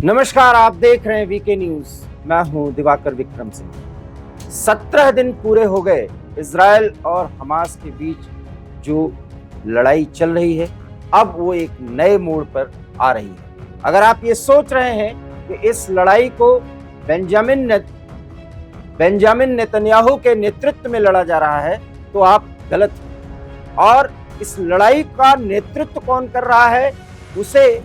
नमस्कार, आप देख रहे हैं वीके न्यूज। मैं हूं दिवाकर विक्रम सिंह। 17 दिन पूरे हो गए इजराइल और हमास के बीच जो लड़ाई चल रही है, अब वो एक नए मोड़ पर आ रही है। अगर आप ये सोच रहे हैं कि इस लड़ाई को बेंजामिन नेतन्याहू के नेतृत्व में लड़ा जा रहा है, तो आप गलत हैं। और इस लड़ाई का नेतृत्व कौन कर रहा है, उसे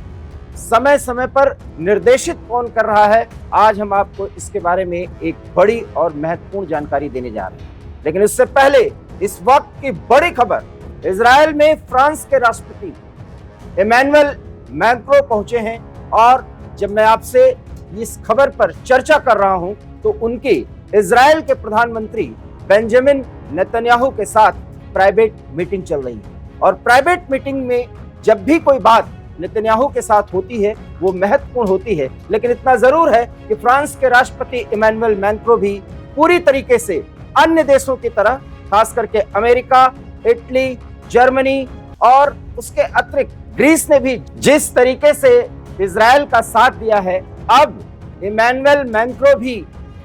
समय समय पर निर्देशित कौन कर रहा है, आज हम आपको इसके बारे में एक बड़ी और महत्वपूर्ण जानकारी देने जा रहे हैं। लेकिन इससे पहले इस वक्त की बड़ी खबर, इजराइल में फ्रांस के राष्ट्रपति इमैनुअल मैक्रों पहुंचे हैं। और जब मैं आपसे इस खबर पर चर्चा कर रहा हूं, तो उनकी इजराइल के प्रधानमंत्री बेंजामिन नेतन्याहू के साथ प्राइवेट मीटिंग चल रही है। और प्राइवेट मीटिंग में जब भी कोई बात नेतन्याहू के साथ होती है, वो महत्वपूर्ण होती है। लेकिन इतना जरूर है कि फ्रांस के राष्ट्रपति इमैनुअल मैक्रों भी पूरी तरीके से अन्य देशों की तरह, खास करके अमेरिका, इटली, जर्मनी और उसके अतिरिक्त ग्रीस ने भी जिस तरीके से इजराइल का साथ दिया है, अब इमैनुअल मैक्रों भी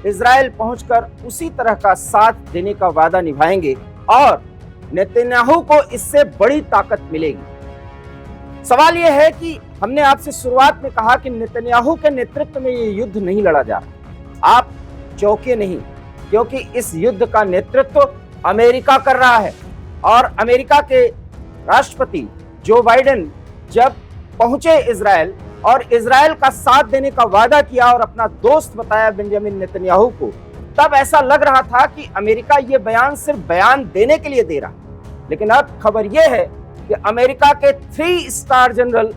इजराइल पहुंचकर उसी तरह का साथ देने का वादा निभाएंगे और नेतन्याहू को इससे बड़ी ताकत मिलेगी। सवाल यह है कि हमने आपसे शुरुआत में कहा कि नेतन्याहू के नेतृत्व में ये युद्ध नहीं लड़ा जा रहा। आप चौंके नहीं, क्योंकि इस युद्ध का नेतृत्व अमेरिका कर रहा है। और अमेरिका के राष्ट्रपति जो बाइडेन जब पहुंचे इजराइल और इजराइल का साथ देने का वादा किया और अपना दोस्त बताया बेंजामिन नेतन्याहू को, तब ऐसा लग रहा था कि अमेरिका ये बयान सिर्फ बयान देने के लिए दे रहा। लेकिन अब खबर यह है कि अमेरिका के 3 स्टार जनरल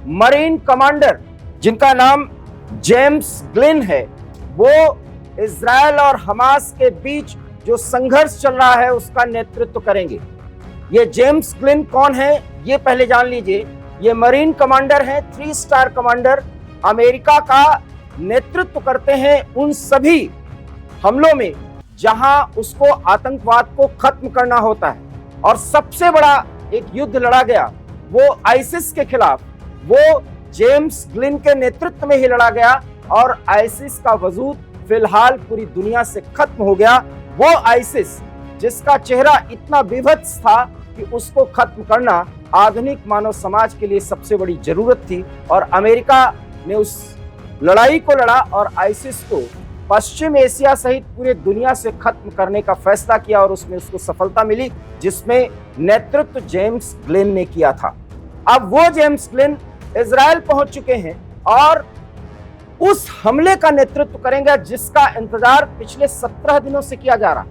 मरीन कमांडर, जिनका नाम जेम्स ग्लिन है, वो इजराइल और हमास के बीच जो संघर्ष चल रहा है उसका नेतृत्व करेंगे। ये जेम्स ग्लिन कौन है, ये पहले जान लीजिए। ये मरीन कमांडर हैं, 3 स्टार कमांडर, अमेरिका का नेतृत्व करते हैं उन सभी हमलों में जहां उसको आतंकवाद को खत्म करना होता है। और सबसे बड़ा एक युद्ध लड़ा गया वो आईसिस के खिलाफ, वो जेम्स ग्लिन के नेतृत्व में ही लड़ा गया। और आईसिस का वजूद फिलहाल पूरी दुनिया से खत्म हो गया। वो आईसिस जिसका चेहरा इतना विभत्स था कि उसको खत्म करना आधुनिक मानव समाज के लिए सबसे बड़ी जरूरत थी। और अमेरिका ने उस लड़ाई को लड़ा और आईसिस को पश्चिम एशिया सहित पूरे दुनिया से खत्म करने का फैसला किया और उसमें उसको सफलता मिली, जिसमें नेतृत्व जेम्स ग्लिन ने किया था। अब वो जेम्स ग्लिन इजराइल पहुंच चुके हैं और उस हमले का नेतृत्व करेंगे जिसका इंतजार पिछले 17 दिनों से किया जा रहा।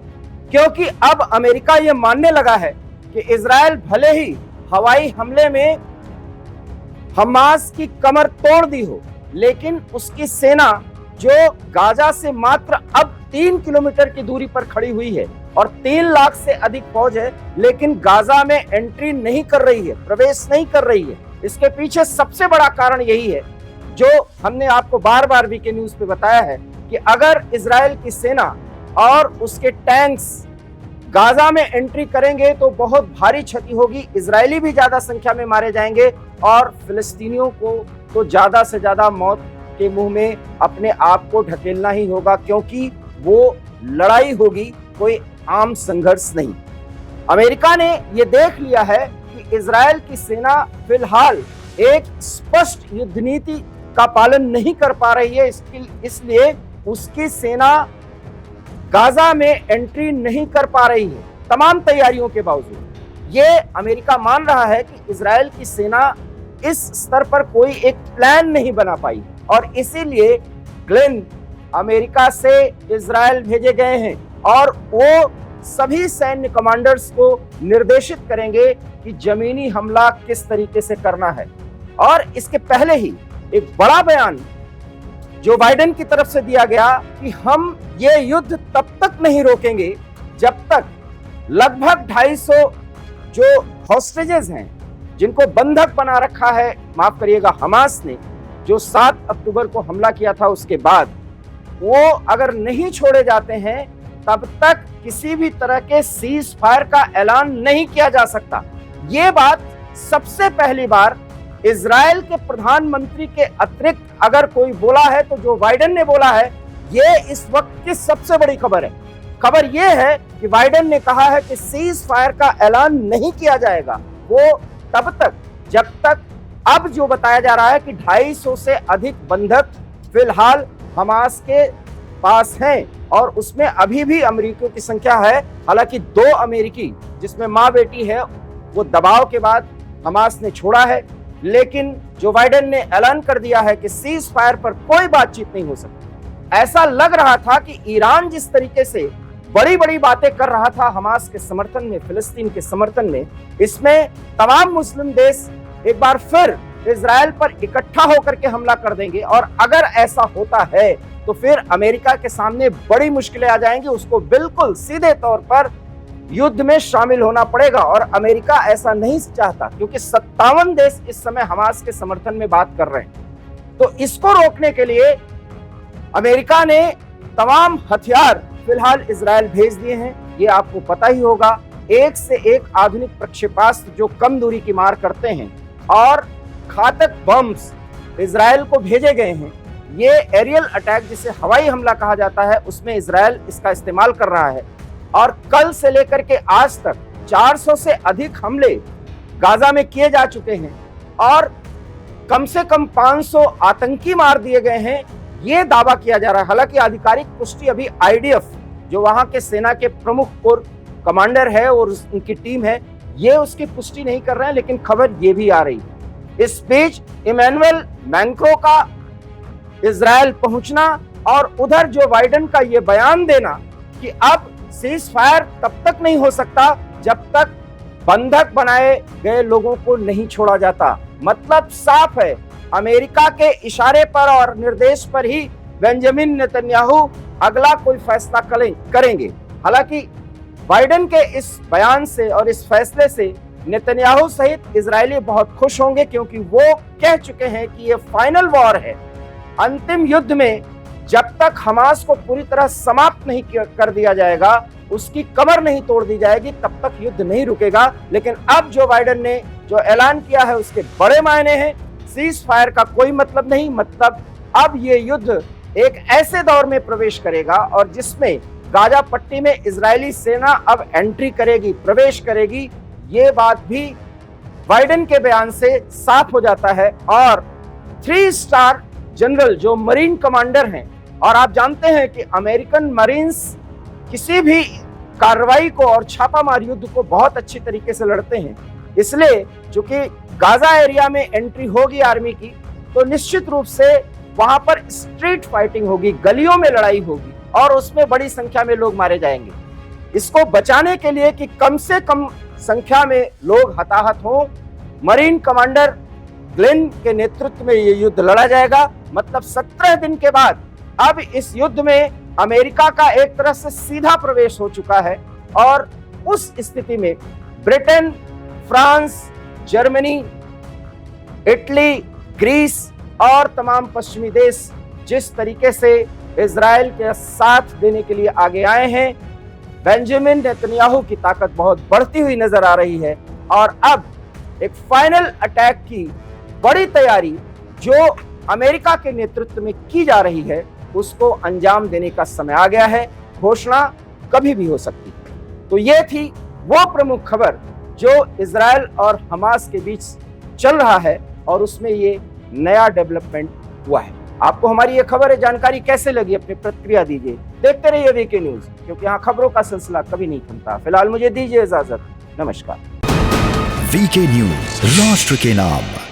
क्योंकि अब अमेरिका ये मानने लगा है कि इजराइल भले ही हवाई हमले में हमास की कमर तोड़ दी हो, लेकिन उसकी सेना जो गाजा से मात्र अब 3 किलोमीटर की दूरी पर खड़ी हुई है और 3 लाख से अधिक फौज है, लेकिन गाजा में एंट्री नहीं कर रही है, प्रवेश नहीं कर रही है। इसके पीछे सबसे बड़ा कारण यही है, जो हमने आपको बार बार वीके न्यूज पे बताया है, कि अगर इजराइल की सेना और उसके टैंक्स गाजा में एंट्री करेंगे तो बहुत भारी क्षति होगी। इजरायली भी ज्यादा संख्या में मारे जाएंगे और फिलिस्तीनियों को तो ज्यादा से ज्यादा मौत के मुंह में अपने आप को ढकेलना ही होगा, क्योंकि वो लड़ाई होगी, कोई आम संघर्ष नहीं। अमेरिका ने ये देख लिया है कि इजराइल की सेना फिलहाल एक स्पष्ट युद्ध नीति का पालन नहीं कर पा रही है, इसलिए उसकी सेना गाजा में एंट्री नहीं कर पा रही है तमाम तैयारियों के बावजूद। ये अमेरिका मान रहा है कि इजराइल की सेना इस स्तर पर कोई एक प्लान नहीं बना पाई और इसीलिए ग्लिन अमेरिका से इजराइल भेजे गए हैं और वो सभी सैन्य कमांडर्स को निर्देशित करेंगे कि जमीनी हमला किस तरीके से करना है। और इसके पहले ही एक बड़ा बयान जो बाइडेन की तरफ से दिया गया कि हम ये युद्ध तब तक नहीं रोकेंगे जब तक लगभग 250 जो हॉस्टेजेस हैं, जिनको बंधक बना रखा है, माफ करिएगा, हमास ने जो 7 अक्टूबर को हमला किया था, उसके बाद वो अगर नहीं छोड़े जाते हैं तब तक किसी भी तरह के सीज फायर का ऐलान नहीं किया जा सकता। ये बात सबसे पहली बार इजराइल के प्रधानमंत्री के अतिरिक्त अगर कोई बोला है तो जो बाइडेन ने बोला है, ये इस वक्त की सबसे बड़ी खबर है। खबर ये है कि बाइडेन ने कहा है कि सीज फायर का ऐलान नहीं किया जाएगा वो तब तक जब तक, अब जो बताया जा रहा है कि 250 से अधिक बंधक फिलहाल हमास के पास हैं और उसमें अभी भी अमेरिकियों की संख्या है। हालांकि 2 अमेरिकी जिसमें मां बेटी है वो दबाव के बाद हमास ने छोड़ा है, लेकिन जो बाइडेन ने ऐलान कर दिया है कि सीज फायर पर कोई बातचीत नहीं हो सकती। ऐसा लग रहा था कि ईरान जिस तरीके से बड़ी बड़ी बातें कर रहा था हमास के समर्थन में, फिलिस्तीन के समर्थन में, इसमें तमाम मुस्लिम देश एक बार फिर इजराइल पर इकट्ठा होकर के हमला कर देंगे और अगर ऐसा होता है तो फिर अमेरिका के सामने बड़ी मुश्किलें आ जाएंगी। उसको बिल्कुल सीधे तौर पर युद्ध में शामिल होना पड़ेगा और अमेरिका ऐसा नहीं चाहता क्योंकि 57 देश इस समय हमास के समर्थन में बात कर रहे हैं। तो इसको रोकने के लिए अमेरिका ने तमाम हथियार फिलहाल इजराइल भेज दिए हैं। ये आपको पता ही होगा, एक से एक आधुनिक प्रक्षेपास्त्र जो कम दूरी की मार करते हैं और घातक बम्स इजराइल को भेजे गए हैं। ये एरियल अटैक जिसे हवाई हमला कहा जाता है उसमें इजराइल इसका इस्तेमाल कर रहा है और कल से लेकर के आज तक 400 से अधिक हमले गाजा में किए जा चुके हैं और कम से कम 500 आतंकी मार दिए गए हैं, ये दावा किया जा रहा है। हालांकि आधिकारिक पुष्टि अभी आईडीएफ जो वहां के सेना के प्रमुख कोर कमांडर है और उनकी टीम है, ये उसकी पुष्टि नहीं कर रहे हैं, लेकिन खबर ये भी आ रही है। इस बीच इमैनुअल मैक्रों का इजराइल पहुंचना और उधर जो बाइडेन का ये बयान देना कि अब सीज फायर तब तक नहीं हो सकता जब तक बंधक बनाए गए लोगों को नहीं छोड़ा जाता। मतलब साफ है, अमेरिका के इशारे पर और निर्देश पर ही बेंजामिन नेतन्याहू अगला कोई फैसला करेंगे। हालांकि बाइडेन के इस बयान से और इस फैसले से नेतन्याहू सहित इजरायली बहुत खुश होंगे क्योंकि वो कह चुके हैं कि ये फाइनल वॉर है। अंतिम युद्ध में जब तक हमास को पूरी तरह समाप्त नहीं कर दिया जाएगा, उसकी कमर नहीं तोड़ दी जाएगी, तब तक युद्ध नहीं रुकेगा। लेकिन अब जो बाइडेन ने जो ऐलान किया है उसके बड़े मायने हैं। सीज फायर का कोई मतलब नहीं, मतलब अब ये युद्ध एक ऐसे दौर में प्रवेश करेगा और जिसमें गाजा पट्टी में इजरायली सेना अब एंट्री करेगी, प्रवेश करेगी। ये बात भी बाइडेन के बयान से साफ हो जाता है। और 3 स्टार जनरल जो मरीन कमांडर हैं, और आप जानते हैं कि अमेरिकन मरीन्स किसी भी कार्रवाई को और छापामार युद्ध को बहुत अच्छी तरीके से लड़ते हैं, इसलिए चूंकि गाजा एरिया में एंट्री होगी आर्मी की तो निश्चित रूप से वहां पर स्ट्रीट फाइटिंग होगी, गलियों में लड़ाई होगी और उसमें बड़ी संख्या में लोग मारे जाएंगे। इसको बचाने के लिए कि कम से कम संख्या में लोग हताहत हों, मरीन कमांडर ग्लेन के नेतृत्व में ये युद्ध लड़ा जाएगा। मतलब 17 दिन के बाद अब इस युद्ध में अमेरिका का एक तरह से सीधा प्रवेश हो चुका है और उस स्थिति में Britain, France, Germany, Italy, Greece और तमाम पश्चिमी देश जिस तरीके से इजराइल के साथ देने के लिए आगे आए हैं, बेंजामिन नेतन्याहू की ताकत बहुत बढ़ती हुई नजर आ रही है। और अब एक फाइनल अटैक की बड़ी तैयारी जो अमेरिका के नेतृत्व में की जा रही है उसको अंजाम देने का समय आ गया है। घोषणा कभी भी हो सकती है। तो ये थी वो प्रमुख खबर जो इजराइल और हमास के बीच चल रहा है और उसमें ये नया डेवलपमेंट हुआ है। आपको हमारी ये खबर जानकारी कैसे लगी, अपनी प्रतिक्रिया दीजिए। देखते रहिए वीके न्यूज, क्योंकि यहाँ खबरों का सिलसिला कभी नहीं थमता। फिलहाल मुझे दीजिए इजाजत। नमस्कार। वीके न्यूज, राष्ट्र के नाम।